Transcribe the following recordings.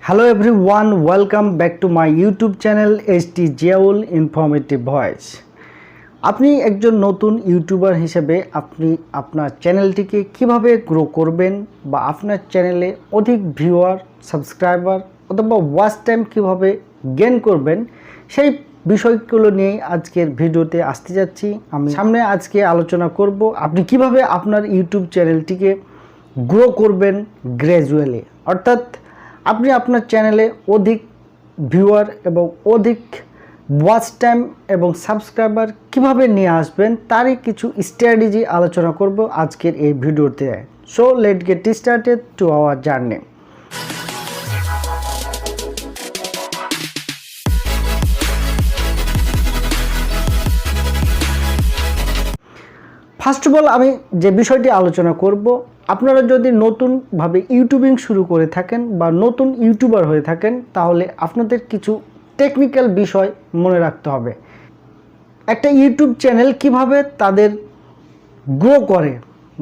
Hello everyone, welcome back to my YouTube channel BY-HD ZIAUL Informative Voice. আপনি একজন নতুন YouTuber হিসেবে আপনি আপনার চ্যানেলটিকে কিভাবে গ্রো করবেন বা আপনার চ্যানেলে অধিক ভিউয়ার, সাবস্ক্রাইবার অথবা ওয়াচ টাইম কিভাবে গেইন করবেন সেই বিষয়গুলো নিয়ে আজকের ভিডিওতে আসতে যাচ্ছি। আমি সামনে আজকে আলোচনা করব আপনি কিভাবে আপনার ইউটিউব চ্যানেলটিকে গ্রো করবেন গ্র্যাজুয়ালি, অর্থাৎ আপনি আপনার চ্যানেলে অধিক ভিউয়ার এবং অধিক ওয়াচ টাইম এবং সাবস্ক্রাইবার কিভাবে নিয়ে আসবেন তারই কিছু স্ট্র্যাটেজি আলোচনা করব আজকের এই ভিডিওতে। So late get started to our journey. First of all আমি যে বিষয়টি আলোচনা করব, আপনারা যদি নতুনভাবে ইউটিউবিং শুরু করে থাকেন বা নতুন ইউটিউবার হয়ে থাকেন তাহলে আপনাদের কিছু টেকনিক্যাল বিষয় মনে রাখতে হবে। একটা ইউটিউব চ্যানেল কিভাবে তাদের গ্রো করে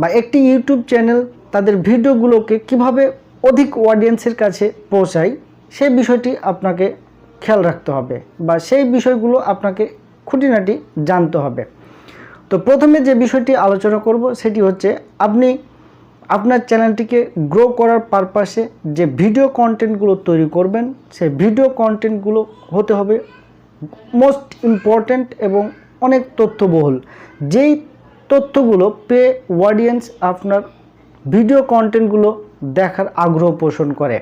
বা একটি ইউটিউব চ্যানেল তাদের ভিডিওগুলোকে কিভাবে অধিক অডিয়েন্সের কাছে পৌঁছায় সেই বিষয়টি আপনাকে খেয়াল রাখতে হবে বা সেই বিষয়গুলো আপনাকে খুঁটিনাটি জানতে হবে। তো প্রথমে যে বিষয়টি আলোচনা করব সেটি হচ্ছে আপনি আপনার চ্যানেলটিকে গ্রো করার পারপাসে যে ভিডিও কন্টেন্টগুলো তৈরি করবেন সেই ভিডিও কন্টেন্টগুলো হতে হবে মোস্ট ইম্পর্ট্যান্ট এবং অনেক তথ্যবহুল, যেই তথ্যগুলো পেয়ে অডিয়েন্স আপনার ভিডিও কন্টেন্টগুলো দেখার আগ্রহ পোষণ করে।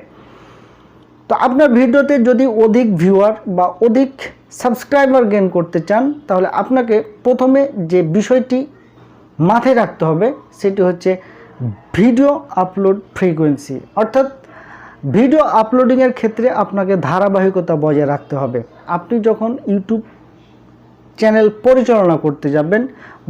তো আপনার ভিডিওতে যদি অধিক ভিউয়ার বা অধিক সাবস্ক্রাইবার গেইন করতে চান তাহলে আপনাকে প্রথমে যে বিষয়টি মাথায় রাখতে হবে সেটি হচ্ছে ভিডিও আপলোড ফ্রিকোয়েন্সি, অর্থাৎ ভিডিও আপলোডিংয়ের ক্ষেত্রে আপনাকে ধারাবাহিকতা বজায় রাখতে হবে। আপনি যখন ইউটিউব চ্যানেল পরিচালনা করতে যাবেন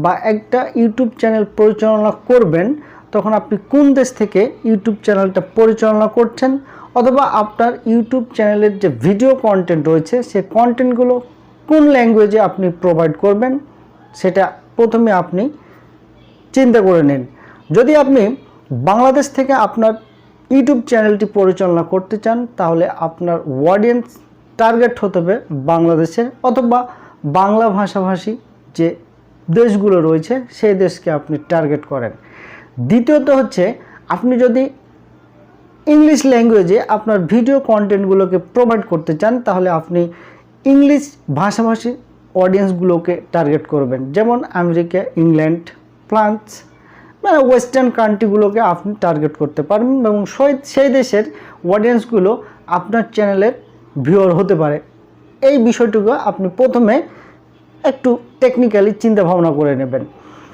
বা একটা ইউটিউব চ্যানেল পরিচালনা করবেন তখন আপনি কোন দেশ থেকে ইউটিউব চ্যানেলটা পরিচালনা করছেন অথবা আপনার ইউটিউব চ্যানেলের যে ভিডিও কন্টেন্ট রয়েছে সেই কন্টেন্টগুলো কোন ল্যাঙ্গুয়েজে আপনি প্রোভাইড করবেন সেটা প্রথমে আপনি চিন্তা করে নিন। যদি আপনি বাংলাদেশ থেকে আপনার ইউটিউব চ্যানেলটি পরিচালনা করতে চান তাহলে আপনার অডিয়েন্স টার্গেট হতে হবে বাংলাদেশের অথবা বাংলা ভাষাভাষী যে দেশগুলো রয়েছে সেই দেশকে আপনি টার্গেট করেন। দ্বিতীয়ত হচ্ছে আপনি যদি ইংলিশ ল্যাঙ্গুয়েজে আপনার ভিডিও কন্টেন্টগুলোকে প্রোভাইড করতে চান তাহলে আপনি ইংলিশ ভাষাভাষী অডিয়েন্সগুলোকে টার্গেট করবেন, যেমন আমেরিকা, ইংল্যান্ড, ফ্রান্স মানে ওয়েস্টার্ন কান্ট্রিগুলোকে আপনি টার্গেট করতে পারবেন এবং সেই দেশের অডিয়েন্সগুলো আপনার চ্যানেলের ভিউয়ার হতে পারে। এই বিষয়টুকু আপনি প্রথমে একটু টেকনিক্যালি চিন্তা ভাবনা করে নেবেন।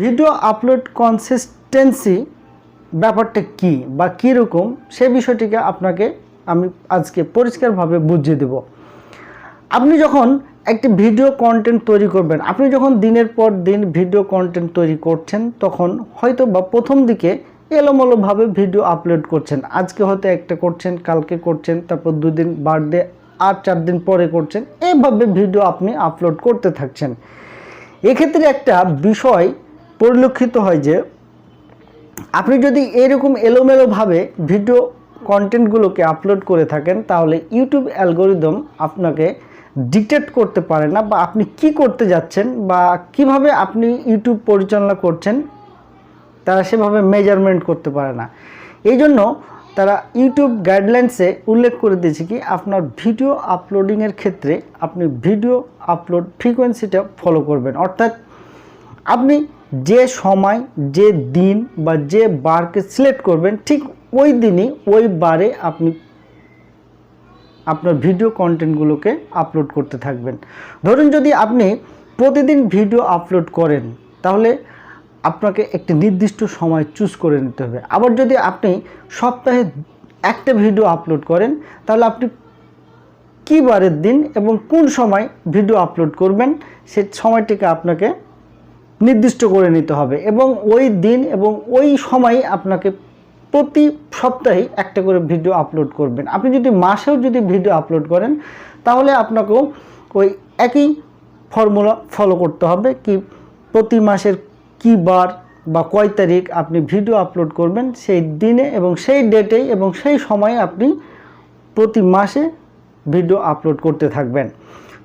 ভিডিও আপলোড কনসিস্টেন্সি ব্যাপারটা কী বা কীরকম সে বিষয়টিকে আপনাকে আমি আজকে পরিষ্কারভাবে বুঝিয়ে দেব। আপনি যখন একটি ভিডিও কন্টেন্ট তৈরি করবেন, আপনি যখন দিনের পর দিন ভিডিও কন্টেন্ট তৈরি করছেন তখন হয়তো বা প্রথম দিকে এলোমেলোভাবে ভিডিও আপলোড করছেন, আজকে হয়তো একটা করছেন, কালকে করছেন, তারপর 2 দিন বার্থডে আর 4 দিন পরে করছেন, এইভাবে ভিডিও আপনি আপলোড করতে থাকছেন। এক্ষেত্রে একটা বিষয় পরিলক্ষিত হয় যে আপনি যদি এরকম এলোমেলোভাবে ভিডিও কন্টেন্টগুলোকে আপলোড করে থাকেন তাহলে ইউটিউব অ্যালগোরিদম আপনাকে ডিটেক্ট করতে পারে না বা আপনি কি করতে যাচ্ছেন বা কিভাবে আপনি ইউটিউব পরিচালনা করছেন তারা সেভাবে মেজারমেন্ট করতে পারে না। এই জন্য তারা ইউটিউব গাইডলাইন্সে উল্লেখ করে দিয়েছে কি আপনার ভিডিও আপলোডিংয়ের ক্ষেত্রে আপনি ভিডিও আপলোড ফ্রিকোয়েন্সিটা ফলো করবেন, অর্থাৎ আপনি যে সময়, যে দিন বা যে বারকে সিলেক্ট করবেন ঠিক ওই দিনই ওই বারে আপনি আপনার ভিডিও কন্টেন্টগুলোকে আপলোড করতে থাকবেন। ধরুন যদি আপনি প্রতিদিন ভিডিও আপলোড করেন তাহলে আপনাকে একটি নির্দিষ্ট সময় চুজ করে নিতে হবে। আবার যদি আপনি সপ্তাহে একটা ভিডিও আপলোড করেন তাহলে আপনি কী বারের দিন এবং কোন সময় ভিডিও আপলোড করবেন সেই সময়টিকে আপনাকে নির্দিষ্ট করে নিতে হবে এবং ওই দিন এবং ওই সময় আপনাকে প্রতি সপ্তাহে একটা করে ভিডিও আপলোড করবেন। আপনি যদি মাসেও যদি ভিডিও আপলোড করেন তাহলে আপনাকেও ওই একই ফর্মুলা ফলো করতে হবে কি প্রতি মাসের কী বার বা কয় তারিখ আপনি ভিডিও আপলোড করবেন সেই দিনে এবং সেই ডেটেই এবং সেই সময়ে আপনি প্রতি মাসে ভিডিও আপলোড করতে থাকবেন।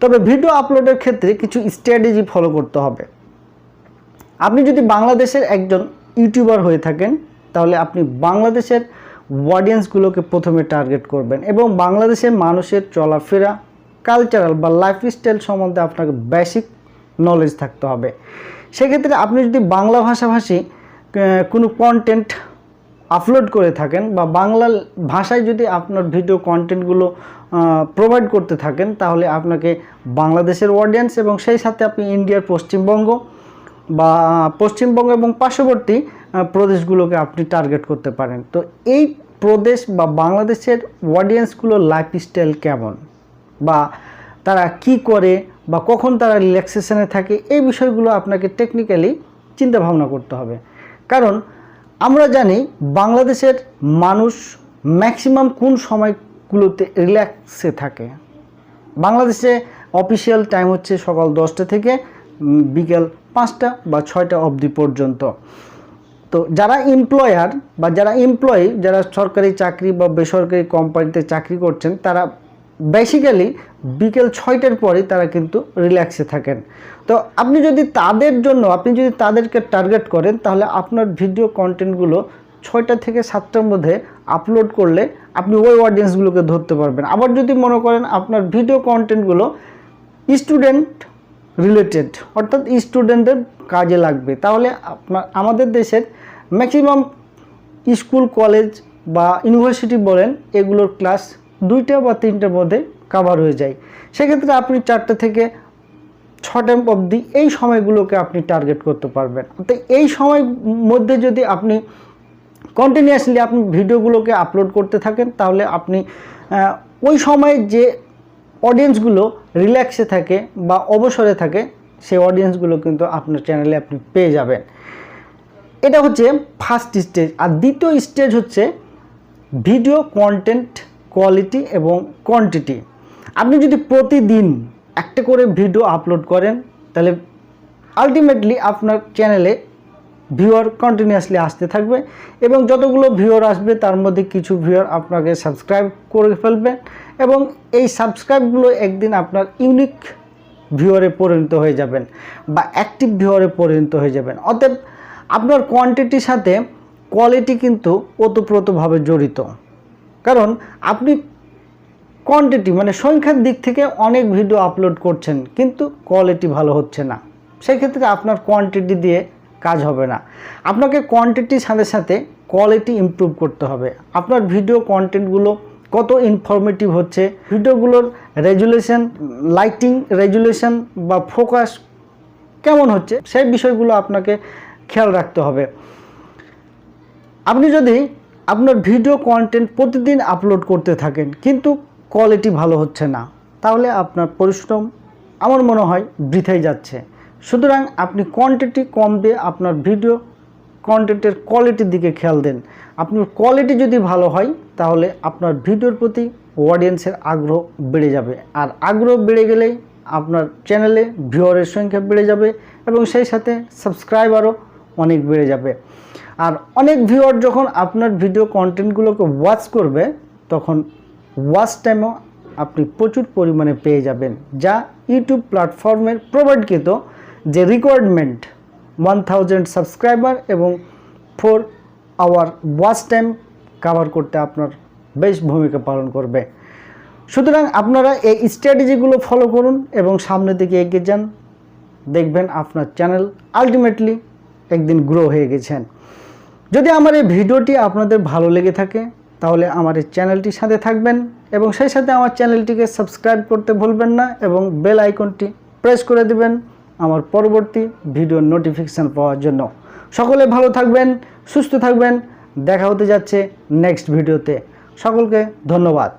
তবে ভিডিও আপলোডের ক্ষেত্রে কিছু স্ট্র্যাটেজি ফলো করতে হবে। আপনি যদি বাংলাদেশের একজন ইউটিউবার হয়ে থাকেন তাহলে আপনি বাংলাদেশের অডিয়েন্সগুলোকে প্রথমে টার্গেট করবেন এবং বাংলাদেশের মানুষের চলাফেরা, কালচারাল বা লাইফস্টাইল সম্বন্ধে আপনাকে বেসিক নলেজ থাকতে হবে। সেক্ষেত্রে আপনি যদি বাংলা ভাষাভাষী কোনো কন্টেন্ট আপলোড করে থাকেন বা বাংলা ভাষায় যদি আপনার ভিডিও কন্টেন্টগুলো প্রোভাইড করতে থাকেন তাহলে আপনাকে বাংলাদেশের অডিয়েন্স এবং সেই সাথে আপনি ইন্ডিয়ার পশ্চিমবঙ্গ এবং পার্শ্ববর্তী প্রদেশগুলোকে আপনি টার্গেট করতে পারেন। তো এই প্রদেশ বা বাংলাদেশের অডিয়েন্সগুলোর লাইফস্টাইল কেমন, বা তারা কি করে, বা কখন তারা রিল্যাক্সেশনে থাকে, এই বিষয়গুলো আপনাকে টেকনিক্যালি চিন্তা ভাবনা করতে হবে। কারণ আমরা জানি বাংলাদেশের মানুষ ম্যাক্সিমাম কোন সময়গুলোতে রিল্যাক্সে থাকে। বাংলাদেশে অফিসিয়াল টাইম হচ্ছে সকাল 10টা থেকে বিকেল 5টা বা 6টা অবধি পর্যন্ত। তো যারা এমপ্লয়ার বা যারা এমপ্লয়ি, যারা সরকারি চাকরি বা বেসরকারি কোম্পানিতে চাকরি করছেন, তারা বেসিক্যালি বিকেল 6টার পরে তারা কিন্তু রিল্যাক্সে থাকেন। তো আপনি যদি তাদেরকে টার্গেট করেন তাহলে আপনার ভিডিও কন্টেন্টগুলো 6টা থেকে 7টার মধ্যে আপলোড করলে আপনি ওই অডিয়েন্সগুলোকে ধরতে পারবেন। আবার যদি মনে করেন আপনার ভিডিও কন্টেন্টগুলো স্টুডেন্ট রিলেটেড, অর্থাৎ স্টুডেন্টদের কাজে লাগবে, তাহলে আমাদের দেশের ম্যাক্সিমাম স্কুল, কলেজ বা ইউনিভার্সিটি বলেন, এগুলোর ক্লাস 2টা বা 3টার মধ্যে কভার হয়ে যায়। সেক্ষেত্রে আপনি 4টা থেকে 6টা অবধি এই সময়গুলোকে আপনি টার্গেট করতে পারবেন। তো এই সময়ের মধ্যে যদি আপনি কন্টিনিউয়াসলি আপনি ভিডিওগুলোকে আপলোড করতে থাকেন তাহলে আপনি ওই সময়ে যে অডিয়েন্সগুলো রিল্যাক্সে থাকে বা অবসরে থাকে সেই অডিয়েন্সগুলো কিন্তু আপনার চ্যানেলে আপনি পেয়ে যাবেন। এটা হচ্ছে ফার্স্ট স্টেজ। আর দ্বিতীয় স্টেজ হচ্ছে ভিডিও কন্টেন্ট কোয়ালিটি এবং কোয়ান্টিটি। আপনি যদি প্রতিদিন একটা করে ভিডিও আপলোড করেন তাহলে আলটিমেটলি আপনার চ্যানেলে ভিউয়ার কন্টিনিউয়াসলি আসতে থাকবে এবং যতগুলো ভিউয়ার আসবে তার মধ্যে কিছু ভিউয়ার আপনাকে সাবস্ক্রাইব করে ফেলবে এবং এই সাবস্ক্রাইবগুলো একদিন আপনার ইউনিক ভিউয়ারে পরিণত হয়ে যাবেন বা অ্যাক্টিভ ভিউয়ারে পরিণত হয়ে যাবেন। অতএব আপনার কোয়ান্টিটির সাথে কোয়ালিটি কিন্তু ওতপ্রোতভাবে জড়িত। কারণ আপনি কোয়ান্টিটি মানে সংখ্যার দিক থেকে অনেক ভিডিও আপলোড করছেন কিন্তু কোয়ালিটি ভালো হচ্ছে না, সেক্ষেত্রে আপনার কোয়ান্টিটি দিয়ে কাজ হবে না। আপনাকে কোয়ান্টিটির সাথে সাথে কোয়ালিটি ইমপ্রুভ করতে হবে। আপনার ভিডিও কন্টেন্টগুলো কত ইনফরমেটিভ হচ্ছে, ভিডিওগুলোর রেজুলেশন, লাইটিং রেজুলেশন বা ফোকাস কেমন হচ্ছে, সেই বিষয়গুলো আপনাকে খেয়াল রাখতে হবে। আপনি যদি আপনার ভিডিও কন্টেন্ট প্রতিদিন আপলোড করতে থাকেন কিন্তু কোয়ালিটি ভালো হচ্ছে না, তাহলে আপনার পরিশ্রম আমার মনে হয় বৃথাই যাচ্ছে। সুতরাং আপনি কোয়ান্টিটি কম দিয়ে আপনার ভিডিও কন্টেন্টের কোয়ালিটির দিকে খেয়াল দেন। আপনার কোয়ালিটি যদি ভালো হয় তাহলে আপনার ভিডিওর প্রতি অডিয়েন্সের আগ্রহ বেড়ে যাবে, আর আগ্রহ বেড়ে গেলেই আপনার চ্যানেলে ভিউয়ারের সংখ্যা বেড়ে যাবে এবং সেই সাথে সাবস্ক্রাইবারও অনেক বেড়ে যাবে। আর অনেক ভিউয়ার যখন আপনার ভিডিও কন্টেন্টগুলোকে ওয়াচ করবে তখন ওয়াচ টাইমও আপনি প্রচুর পরিমাণে পেয়ে যাবেন, যা ইউটিউব প্ল্যাটফর্মের প্রোভাইডকৃত যে রিকোয়ারমেন্ট 1000 সাবস্ক্রাইবার এবং 4 আওয়ার ওয়াচ টাইম কভার করতে আপনার বেশ ভূমিকা পালন করবে। সুতরাং আপনারা এই স্ট্র্যাটেজিগুলো ফলো করুন এবং সামনের দিকে এগিয়ে যান, দেখবেন আপনার চ্যানেল আলটিমেটলি একদিন গ্রো হয়ে গেছেন। যদি আমার এই ভিডিওটি আপনাদের ভালো লেগে থাকে তাহলে আমার এই চ্যানেলটির সাথে থাকবেন এবং সেই সাথে আমার চ্যানেলটিকে সাবস্ক্রাইব করতে ভুলবেন না এবং বেল আইকনটি প্রেস করে দেবেন আমার পরবর্তী ভিডিওর নোটিফিকেশান পাওয়ার জন্য। সকলে ভালো থাকবেন, সুস্থ থাকবেন। দেখা হতে যাচ্ছে নেক্সট ভিডিওতে। সকলকে ধন্যবাদ।